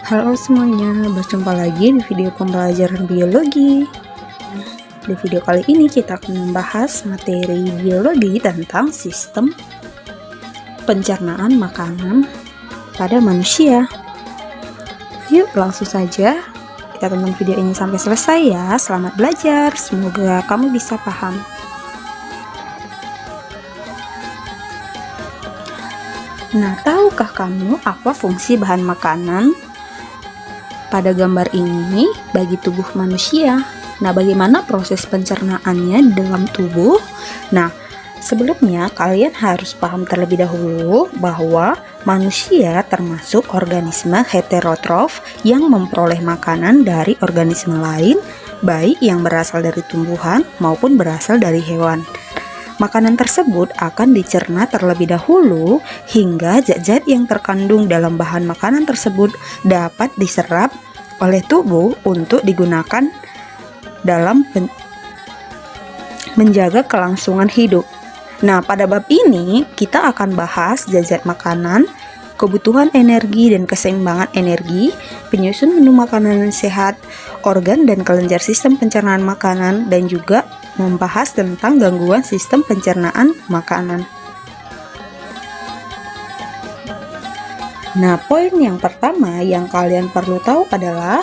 Halo semuanya, berjumpa lagi di video pembelajaran biologi. Di video kali ini kita akan membahas materi biologi tentang sistem pencernaan makanan pada manusia. Yuk langsung saja kita tonton video ini sampai selesai ya. Selamat belajar, semoga kamu bisa paham. Nah, tahukah kamu apa fungsi bahan makanan pada gambar ini bagi tubuh manusia? Nah, bagaimana proses pencernaannya di dalam tubuh? Nah, sebelumnya kalian harus paham terlebih dahulu bahwa manusia termasuk organisme heterotrof yang memperoleh makanan dari organisme lain, baik yang berasal dari tumbuhan maupun berasal dari hewan. Makanan tersebut akan dicerna terlebih dahulu hingga zat-zat yang terkandung dalam bahan makanan tersebut dapat diserap oleh tubuh untuk digunakan dalam menjaga kelangsungan hidup. Nah, pada bab ini kita akan bahas zat-zat makanan, kebutuhan energi dan keseimbangan energi, penyusun menu makanan sehat, organ dan kelenjar sistem pencernaan makanan, dan juga membahas tentang gangguan sistem pencernaan makanan. Nah, poin yang pertama yang kalian perlu tahu adalah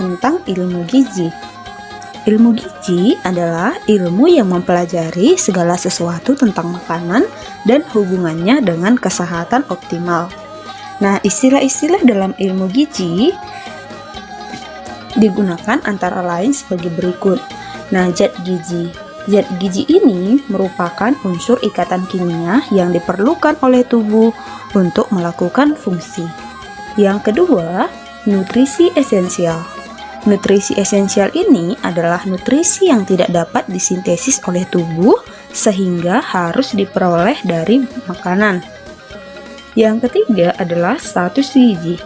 tentang ilmu gizi. Ilmu gizi adalah ilmu yang mempelajari segala sesuatu tentang makanan dan hubungannya dengan kesehatan optimal. Nah, istilah-istilah dalam ilmu gizi digunakan antara lain sebagai berikut. Nah, zat gizi. Zat gizi ini merupakan unsur ikatan kimia yang diperlukan oleh tubuh untuk melakukan fungsi. Yang kedua, nutrisi esensial. Nutrisi esensial ini adalah nutrisi yang tidak dapat disintesis oleh tubuh sehingga harus diperoleh dari makanan. Yang ketiga adalah status gizi.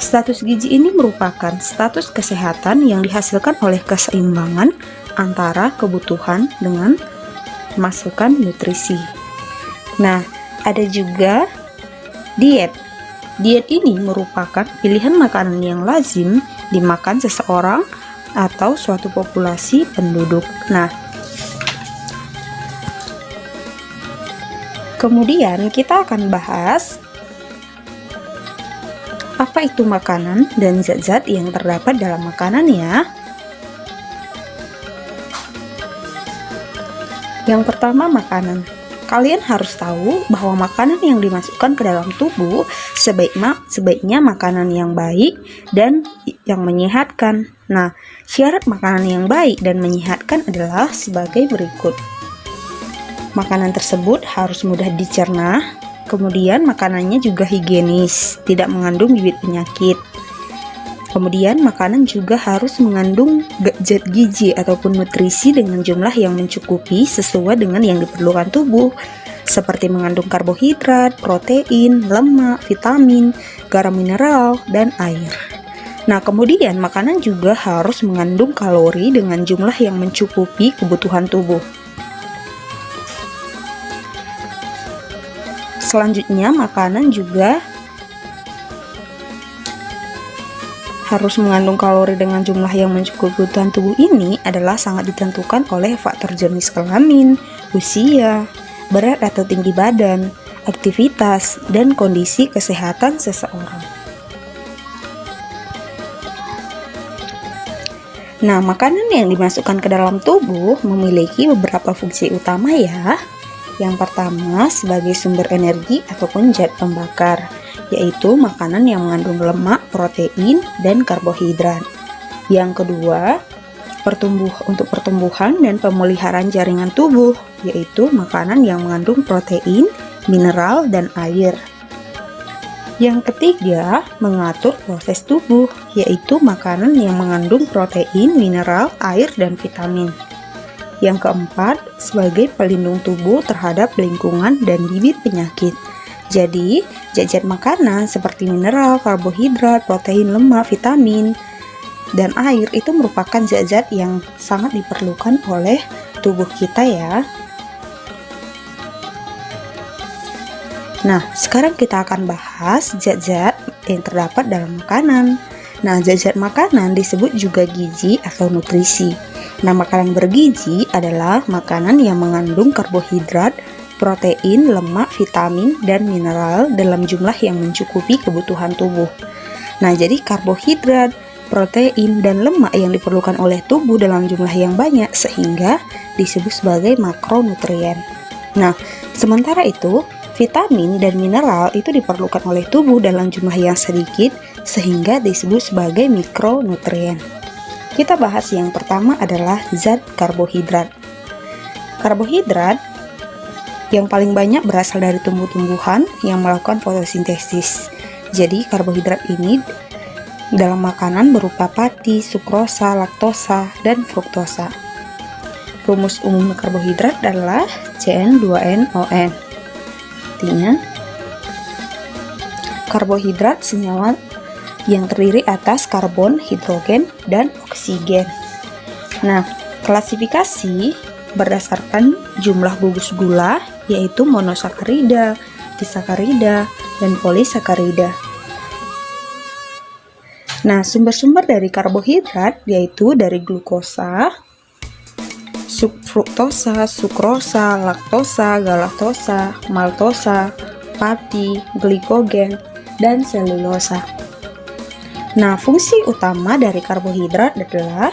Status gizi ini merupakan status kesehatan yang dihasilkan oleh keseimbangan antara kebutuhan dengan masukan nutrisi. Nah, ada juga diet. Diet ini merupakan pilihan makanan yang lazim dimakan seseorang atau suatu populasi penduduk. Nah, kemudian kita akan bahas apa itu makanan dan zat-zat yang terdapat dalam makanan ya. Yang pertama, makanan. Kalian harus tahu bahwa makanan yang dimasukkan ke dalam tubuh sebaiknya makanan yang baik dan yang menyehatkan. Nah, syarat makanan yang baik dan menyehatkan adalah sebagai berikut. Makanan tersebut harus mudah dicerna, kemudian makanannya juga higienis, tidak mengandung bibit penyakit. Kemudian makanan juga harus mengandung zat gizi ataupun nutrisi dengan jumlah yang mencukupi sesuai dengan yang diperlukan tubuh, seperti mengandung karbohidrat, protein, lemak, vitamin, garam mineral, dan air. Nah, kemudian makanan juga harus mengandung kalori dengan jumlah yang mencukupi kebutuhan tubuh. Selanjutnya, makanan juga harus mengandung kalori dengan jumlah yang mencukupi kebutuhan tubuh. Ini adalah sangat ditentukan oleh faktor jenis kelamin, usia, berat atau tinggi badan, aktivitas, dan kondisi kesehatan seseorang. Nah, makanan yang dimasukkan ke dalam tubuh memiliki beberapa fungsi utama ya. Yang pertama, sebagai sumber energi ataupun zat pembakar, yaitu makanan yang mengandung lemak, protein, dan karbohidrat. Yang kedua, untuk pertumbuhan dan pemeliharaan jaringan tubuh, yaitu makanan yang mengandung protein, mineral, dan air. Yang ketiga, mengatur proses tubuh, yaitu makanan yang mengandung protein, mineral, air, dan vitamin. Yang keempat, sebagai pelindung tubuh terhadap lingkungan dan bibit penyakit. Jadi, zat-zat makanan seperti mineral, karbohidrat, protein, lemak, vitamin, dan air itu merupakan zat-zat yang sangat diperlukan oleh tubuh kita ya. Nah, sekarang kita akan bahas zat-zat yang terdapat dalam makanan. Nah, zat-zat makanan disebut juga gizi atau nutrisi. Nah, makanan bergizi adalah makanan yang mengandung karbohidrat, protein, lemak, vitamin, dan mineral dalam jumlah yang mencukupi kebutuhan tubuh. Nah, jadi karbohidrat, protein, dan lemak yang diperlukan oleh tubuh dalam jumlah yang banyak sehingga disebut sebagai makronutrien. Nah, sementara itu, vitamin dan mineral itu diperlukan oleh tubuh dalam jumlah yang sedikit sehingga disebut sebagai mikronutrien. Kita bahas yang pertama adalah zat karbohidrat. Karbohidrat yang paling banyak berasal dari tumbuh-tumbuhan yang melakukan fotosintesis. Jadi karbohidrat ini dalam makanan berupa pati, sukrosa, laktosa, dan fruktosa. Rumus umum karbohidrat adalah CN2NON. Artinya, karbohidrat senyawa yang terdiri atas karbon, hidrogen, dan oksigen. Nah, klasifikasi berdasarkan jumlah gugus gula yaitu monosakarida, disakarida, dan polisakarida. Nah, sumber-sumber dari karbohidrat yaitu dari glukosa, fruktosa, sukrosa, laktosa, galaktosa, maltosa, pati, glikogen, dan selulosa. Nah, fungsi utama dari karbohidrat adalah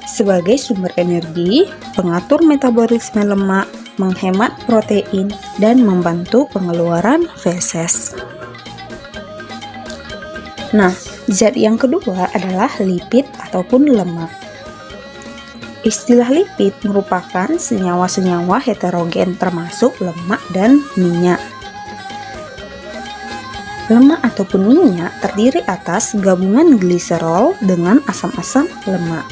sebagai sumber energi, pengatur metabolisme lemak, menghemat protein, dan membantu pengeluaran feses. Nah, zat yang kedua adalah lipid ataupun lemak. Istilah lipid merupakan senyawa-senyawa heterogen termasuk lemak dan minyak. Lemak ataupun minyak terdiri atas gabungan gliserol dengan asam-asam lemak.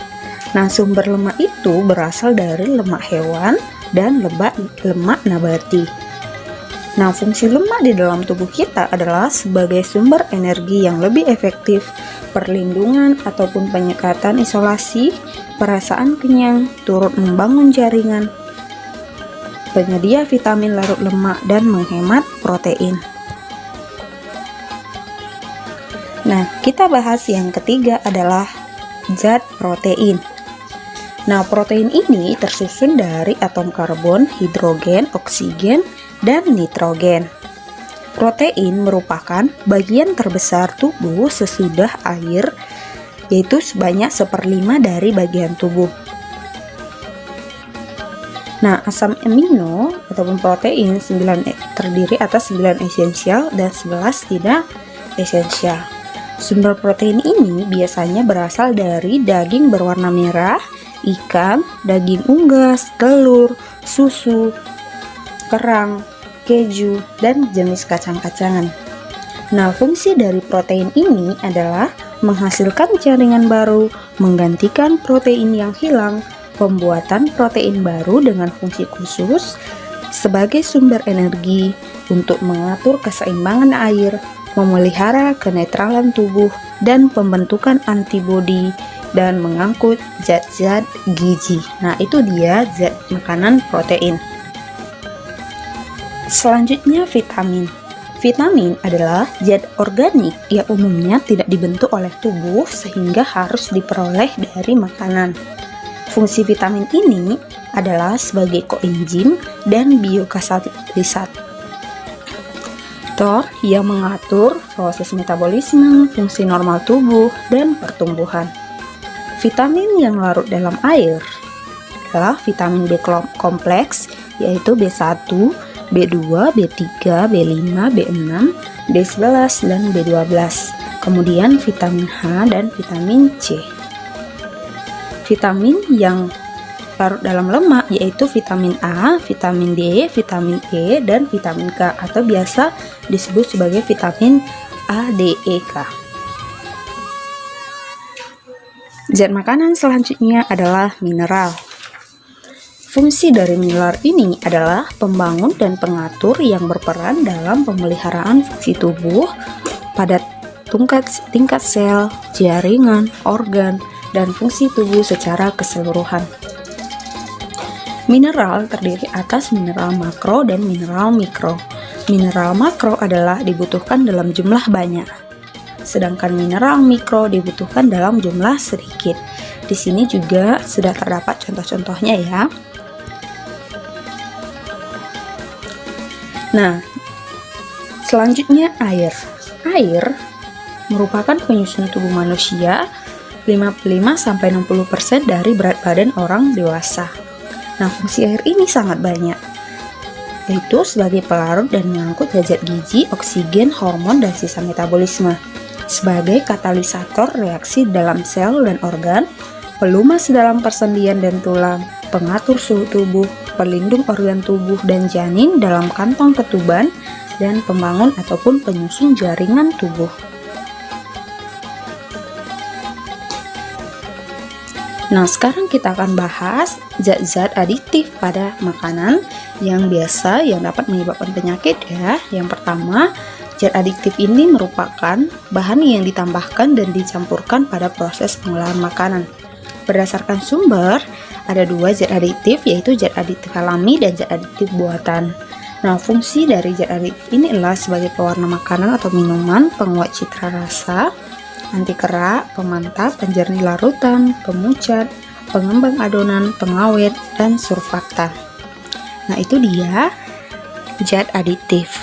Nah, sumber lemak itu berasal dari lemak hewan dan lemak nabati. Nah, fungsi lemak di dalam tubuh kita adalah sebagai sumber energi yang lebih efektif, perlindungan ataupun penyekatan isolasi, perasaan kenyang, turut membangun jaringan, penyedia vitamin larut lemak, dan menghemat protein. Nah, kita bahas yang ketiga adalah zat protein. Nah, protein ini tersusun dari atom karbon, hidrogen, oksigen, dan nitrogen. Protein merupakan bagian terbesar tubuh sesudah air, yaitu sebanyak 1/5 dari bagian tubuh. Nah, asam amino ataupun protein terdiri atas 9 esensial dan 11 tidak esensial. Sumber protein ini biasanya berasal dari daging berwarna merah, ikan, daging unggas, telur, susu, kerang, keju, dan jenis kacang-kacangan. Nah, fungsi dari protein ini adalah menghasilkan jaringan baru, menggantikan protein yang hilang, pembuatan protein baru dengan fungsi khusus sebagai sumber energi untuk mengatur keseimbangan air, memelihara kenetralan tubuh, dan pembentukan antibodi, dan mengangkut zat-zat gizi. Nah, itu dia zat makanan protein. Selanjutnya vitamin. Vitamin adalah zat organik yang umumnya tidak dibentuk oleh tubuh sehingga harus diperoleh dari makanan. Fungsi vitamin ini adalah sebagai koenzim dan biokatalisator yang mengatur proses metabolisme, fungsi normal tubuh, dan pertumbuhan. Vitamin yang larut dalam air adalah vitamin B kompleks yaitu B1, B2, B3, B5, B6, B11, dan B12. Kemudian vitamin H dan vitamin C. Vitamin yang larut dalam lemak yaitu vitamin A, vitamin D, vitamin E, dan vitamin K atau biasa disebut sebagai vitamin A, D, E, K. Zat makanan selanjutnya adalah mineral. Fungsi dari mineral ini adalah pembangun dan pengatur yang berperan dalam pemeliharaan fungsi tubuh pada tingkat sel, jaringan, organ, dan fungsi tubuh secara keseluruhan. Mineral terdiri atas mineral makro dan mineral mikro. Mineral makro adalah dibutuhkan dalam jumlah banyak. sedangkan mineral mikro dibutuhkan dalam jumlah sedikit. Di sini juga sudah terdapat contoh-contohnya ya. Nah, selanjutnya air. Air merupakan penyusun tubuh manusia 55-60% dari berat badan orang dewasa. Nah, fungsi air ini sangat banyak, yaitu sebagai pelarut dan mengangkut zat gizi, oksigen, hormon, dan sisa metabolisme, sebagai katalisator reaksi dalam sel dan organ, pelumas dalam persendian dan tulang, pengatur suhu tubuh, pelindung organ tubuh dan janin dalam kantong ketuban, dan pembangun ataupun penyusun jaringan tubuh. Nah, sekarang kita akan bahas zat-zat adiktif pada makanan yang dapat menyebabkan penyakit ya. Yang pertama, zat adiktif ini merupakan bahan yang ditambahkan dan dicampurkan pada proses pengolahan makanan. Berdasarkan sumber, ada dua zat adiktif, yaitu zat adiktif alami dan zat adiktif buatan. Nah, fungsi dari zat adiktif ini adalah sebagai pewarna makanan atau minuman, penguat citra rasa, anti kerak, pemantap, penjernih larutan, pemucat, pengembang adonan, pengawet, dan surfaktan. Nah, itu dia zat aditif.